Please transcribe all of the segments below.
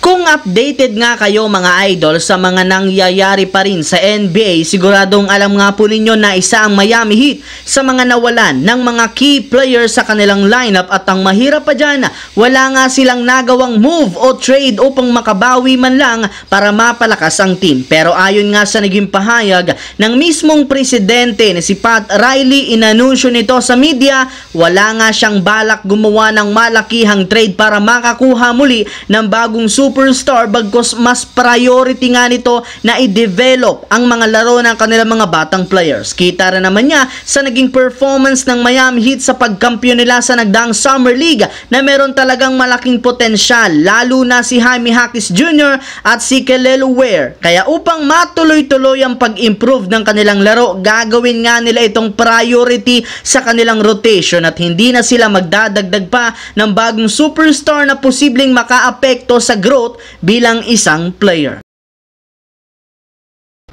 Kung updated nga kayo mga idol sa mga nangyayari pa rin sa NBA, siguradong alam nga po ninyo na isa ang Miami Heat sa mga nawalan ng mga key players sa kanilang lineup, at ang mahirap pa dyan, wala nga silang nagawang move o trade upang makabawi man lang para mapalakas ang team. Pero ayon nga sa naging pahayag ng mismong presidente na si Pat Riley, inanunsyo nito sa media, wala nga siyang balak gumawa ng malakihang trade para makakuha muli ng bagong superstar, bagkus mas priority nga nito na i-develop ang mga laro ng kanilang mga batang players. Kita rin naman niya sa naging performance ng Miami Heat sa pagkampiyon nila sa nagdaang Summer League na meron talagang malaking potensyal, lalo na si Jaime Jaquez Jr. at si Kelly Oubre. Kaya upang matuloy-tuloy ang pag-improve ng kanilang laro, gagawin nga nila itong priority sa kanilang rotation at hindi na sila magdadagdag pa ng bagong superstar na posibleng makaapekto sa growth bilang isang player.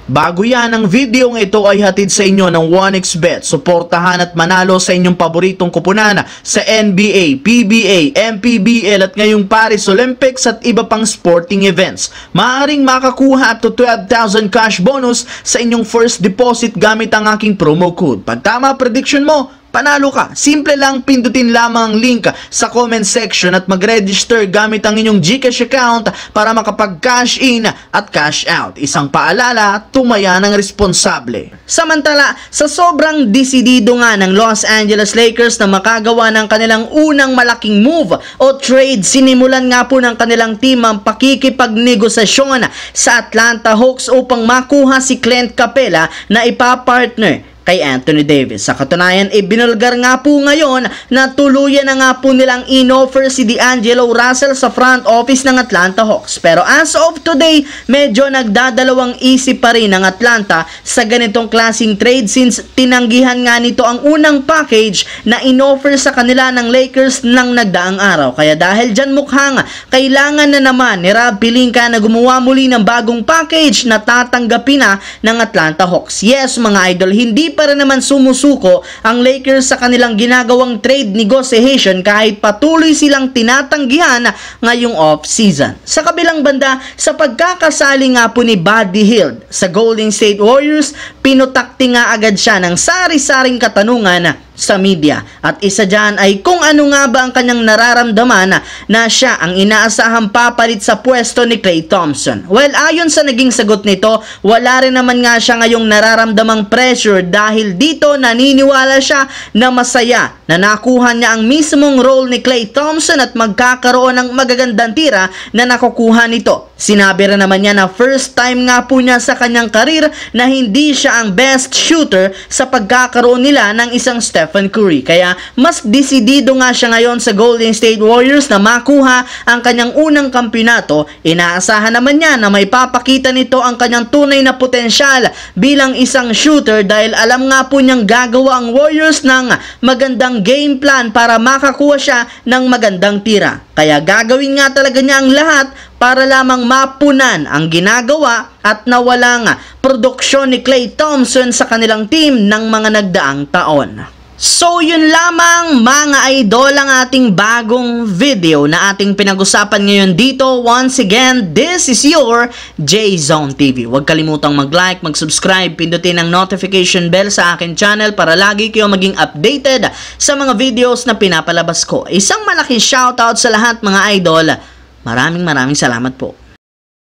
Bago yan, ang video ng ito ay hatid sa inyo ng 1xBet. Suportahan at manalo sa inyong paboritong kupunan sa NBA, PBA, MPBL at ngayong Paris Olympics at iba pang sporting events. Maaaring makakuha up to 12,000 cash bonus sa inyong first deposit gamit ang aking promo code. Pag tama prediction mo, panalo ka. Simple lang, pindutin lamang ang link sa comment section at mag-register gamit ang inyong GCash account para makapag-cash in at cash out. Isang paalala, tumaya ng responsable. Samantala, sa sobrang desidido nga ng Los Angeles Lakers na makagawa ng kanilang unang malaking move o trade, sinimulan nga po ng kanilang team ang pakikipagnegosasyon sa Atlanta Hawks upang makuha si Clint Capela na ipapartner kay Anthony Davis. Sa katunayan, ibinulgar nga po ngayon na tuluyan na nga po nilang in-offer si D'Angelo Russell sa front office ng Atlanta Hawks. Pero as of today, medyo nagdadalawang isip pa rin ang Atlanta sa ganitong klaseng trade since tinanggihan nga nito ang unang package na in-offer sa kanila ng Lakers ng nagdaang araw. Kaya dahil dyan mukhang kailangan na naman ni Rob Pelinka na gumawa muli ng bagong package na tatanggapin na ng Atlanta Hawks. Yes mga idol, hindi para naman sumusuko ang Lakers sa kanilang ginagawang trade negotiation kahit patuloy silang tinatanggihan ngayong off-season. Sa kabilang banda, sa pagkakasali nga po ni Buddy Hield sa Golden State Warriors, pinutakti nga agad siya ng sari-saring katanungan sa media. At isa dyan ay kung ano nga ba ang kanyang nararamdaman na siya ang inaasahang papalit sa pwesto ni Klay Thompson. Well, ayon sa naging sagot nito, wala rin naman nga siya ngayong nararamdamang pressure dahil dito naniniwala siya na masaya na nakuha niya ang mismong role ni Klay Thompson at magkakaroon ng magagandang tira na nakukuha nito. Sinabi rin naman niya na first time nga po niya sa kanyang karir na hindi siya ang best shooter sa pagkakaroon nila ng isang Stephen Curry. Kaya mas desidido nga siya ngayon sa Golden State Warriors na makuha ang kanyang unang kampiyonato. Inaasahan naman niya na may papakita nito ang kanyang tunay na potensyal bilang isang shooter dahil alam nga po niyang gagawa ang Warriors ng magandang game plan para makakuha siya ng magandang tira. Kaya gagawin nga talaga niya ang lahat para lamang mapunan ang ginagawa at nawalang produksyon ni Klay Thompson sa kanilang team ng mga nagdaang taon. So yun lamang mga idol ang ating bagong video na ating pinag-usapan ngayon dito. Once again, this is your J-Zone TV. Huwag kalimutang mag-like, mag-subscribe, pindutin ang notification bell sa akin channel para lagi kayo maging updated sa mga videos na pinapalabas ko. Isang malaking shoutout sa lahat mga idol. Maraming salamat po.